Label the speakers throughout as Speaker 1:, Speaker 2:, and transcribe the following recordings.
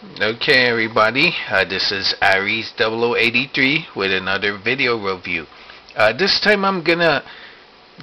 Speaker 1: Okay everybody, this is Aries 0083 with another video review. This time I'm gonna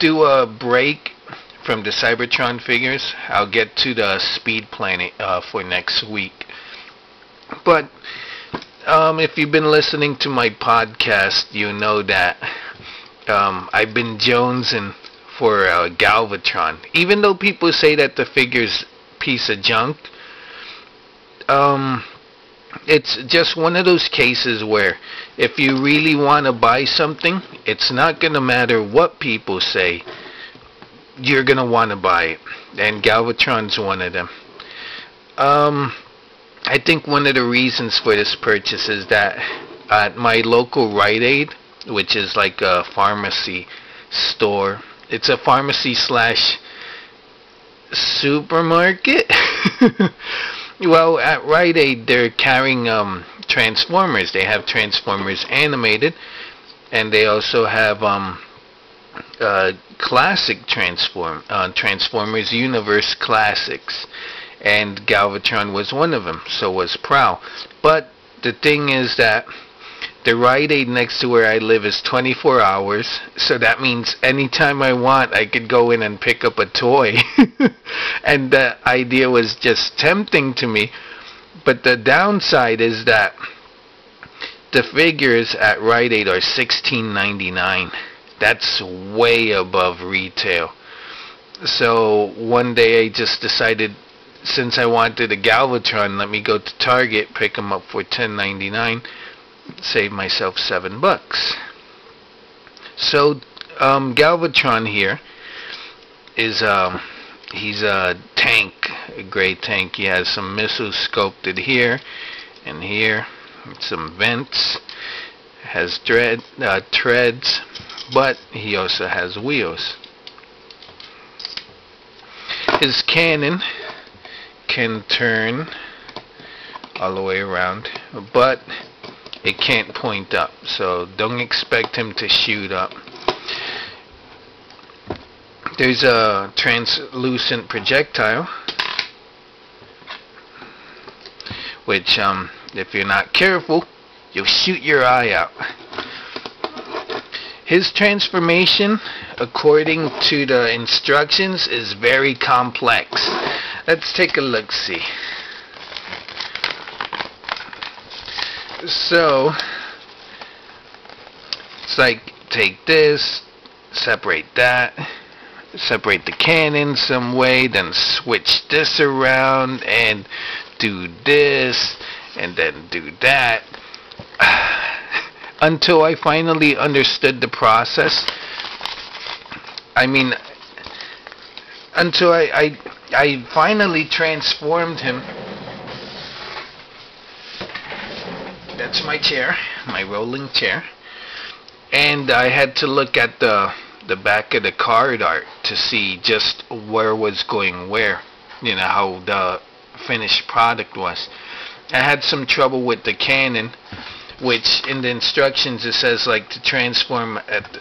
Speaker 1: do a break from the Cybertron figures. I'll get to the Speed Planet for next week. But if you've been listening to my podcast, you know that I've been jonesing for Galvatron. Even though people say that the figure's a piece of junk, it's just one of those cases where if you really want to buy something, it's not going to matter what people say, you're going to want to buy it. And Galvatron's one of them. I think one of the reasons for this purchase is that at my local Rite Aid, which is like a pharmacy store, it's a pharmacy slash supermarket. Well, at Rite Aid, they're carrying Transformers. They have Transformers animated, and they also have classic Transformers Universe Classics, and Galvatron was one of them. So was Prowl. But the thing is that the Rite Aid next to where I live is 24 hours, so that means anytime I want, I could go in and pick up a toy. And the idea was just tempting to me. But the downside is that the figures at Rite Aid are $16.99. That's way above retail. So one day I just decided, since I wanted a Galvatron, let me go to Target, pick them up for $10.99. Save myself $7. So Galvatron here is he's a tank, a gray tank. He has some missiles sculpted here and here, some vents, has treads, but he also has wheels. His cannon can turn all the way around, but it can't point up, so don't expect him to shoot up. There's a translucent projectile, which if you're not careful, you'll shoot your eye out. His transformation, according to the instructions, is very complex. Let's take a look-see. So it's like, take this, separate that, separate the cannon some way, then switch this around and do this and then do that, until I finally understood the process. I mean, until I finally transformed him. That's my chair, my rolling chair, and I had to look at the back of the card art to see just where was going where, you know, how the finished product was. I had some trouble with the cannon, which in the instructions it says like to transform at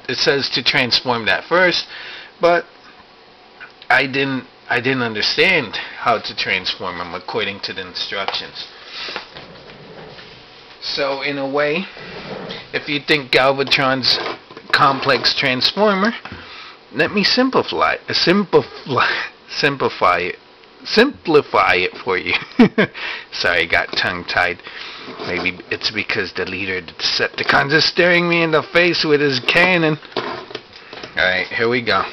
Speaker 1: it says to transform that first, but I didn't understand how to transform them according to the instructions. So in a way, if you think Galvatron's complex transformer, let me simplify it for you. Sorry, I got tongue-tied. Maybe it's because the leader of the Decepticons is staring me in the face with his cannon. Alright, here we go.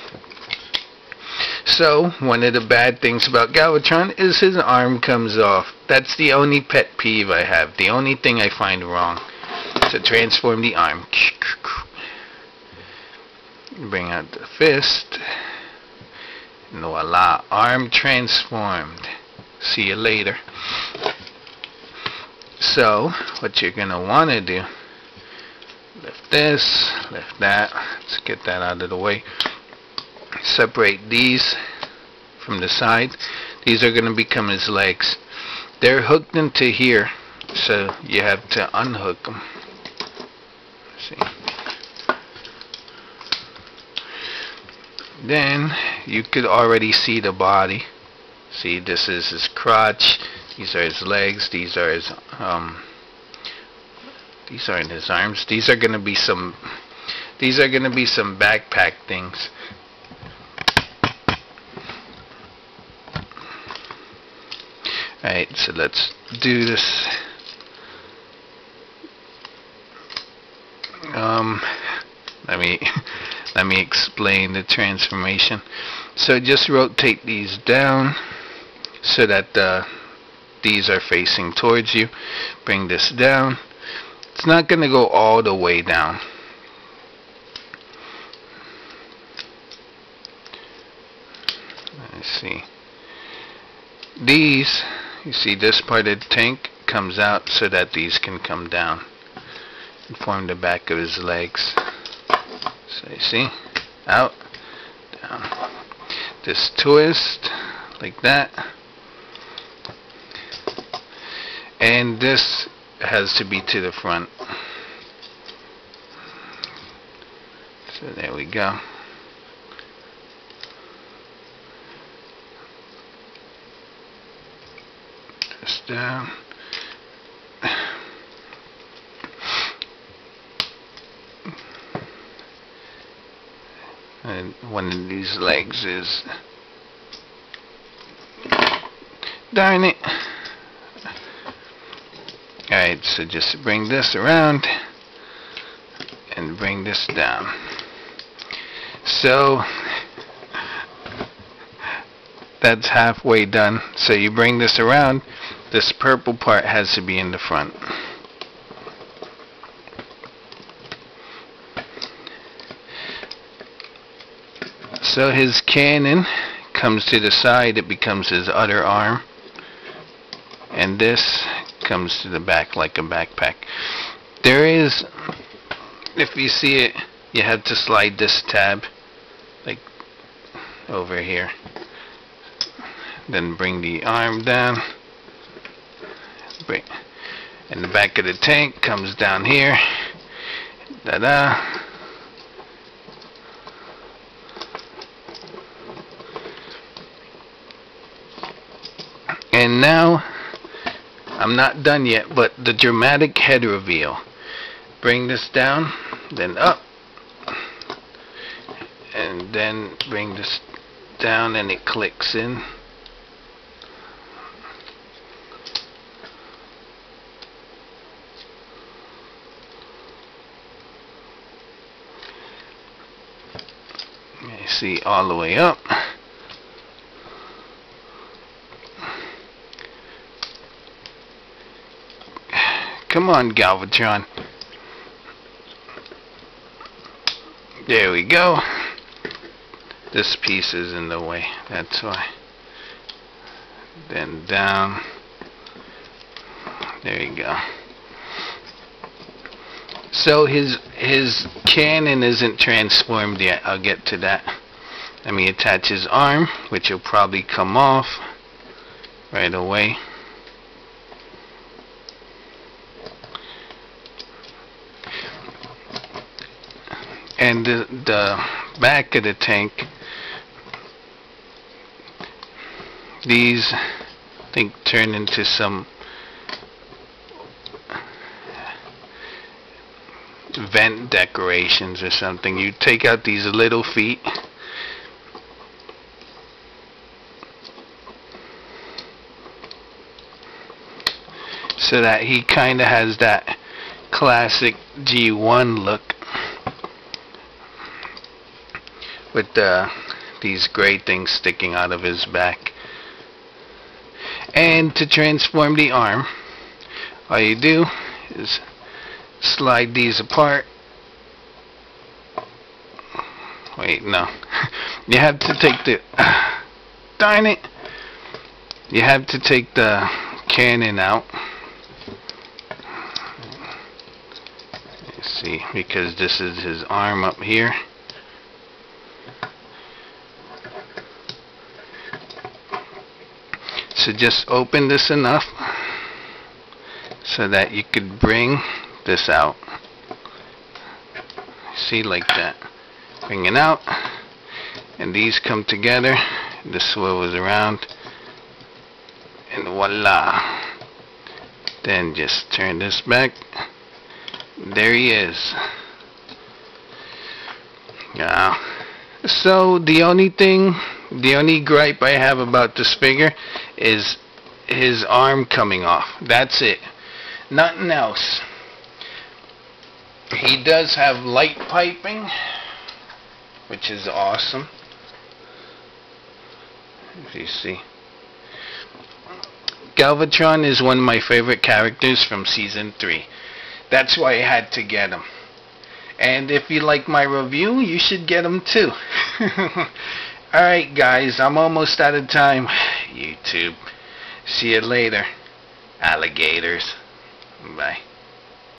Speaker 1: So, one of the bad things about Galvatron is his arm comes off. That's the only pet peeve I have. The only thing I find wrong. To transform the arm. Bring out the fist. And voila, arm transformed. See you later. So, what you're going to want to do, lift this, lift that. Let's get that out of the way. Separate these from the side. These are going to become his legs. They're hooked into here, so you have to unhook them. See. Then you could already see the body. See, this is his crotch. These are his legs. These are his these aren't his arms. These are gonna be some backpack things. Alright, so let's do this. Let me explain the transformation. So just rotate these down so that these are facing towards you. Bring this down. It's not going to go all the way down. Let's see. These, you see this part of the tank comes out so that these can come down and form the back of his legs. So you see, out, down. This twist like that, and this has to be to the front. So there we go. Just down. And one of these legs is, darn it. Alright, so just bring this around and bring this down. So that's halfway done. So you bring this around, this purple part has to be in the front. So his cannon comes to the side, it becomes his other arm, and this comes to the back like a backpack. There is, if you see it, you have to slide this tab like over here, then bring the arm down, and the back of the tank comes down here, da-da. And now, I'm not done yet, but the dramatic head reveal. Bring this down, then up, and then bring this down and it clicks in. You see all the way up. Come on, Galvatron. There we go. This piece is in the way, that's why. Then down. There you go. So his cannon isn't transformed yet. I'll get to that. Let me attach his arm, which will probably come off right away. And the back of the tank, these I think turn into some vent decorations or something. You take out these little feet so that he kinda has that classic G1 look with these gray things sticking out of his back. And to transform the arm, all you do is slide these apart. Wait, no. You have to take the darn it. You have to take the cannon out. Let's see, because this is his arm up here. So just open this enough so that you could bring this out. See, like that. Bring it out, and these come together. This swivels around, Voila. Then just turn this back. There he is. Yeah. So the only gripe I have about this figure is his arm coming off. That's it. Nothing else. He does have light piping, which is awesome. If you see. Galvatron is one of my favorite characters from Season 3. That's why I had to get him. And if you like my review, you should get him too. Alright guys, I'm almost out of time. YouTube. See you later, alligators. Bye.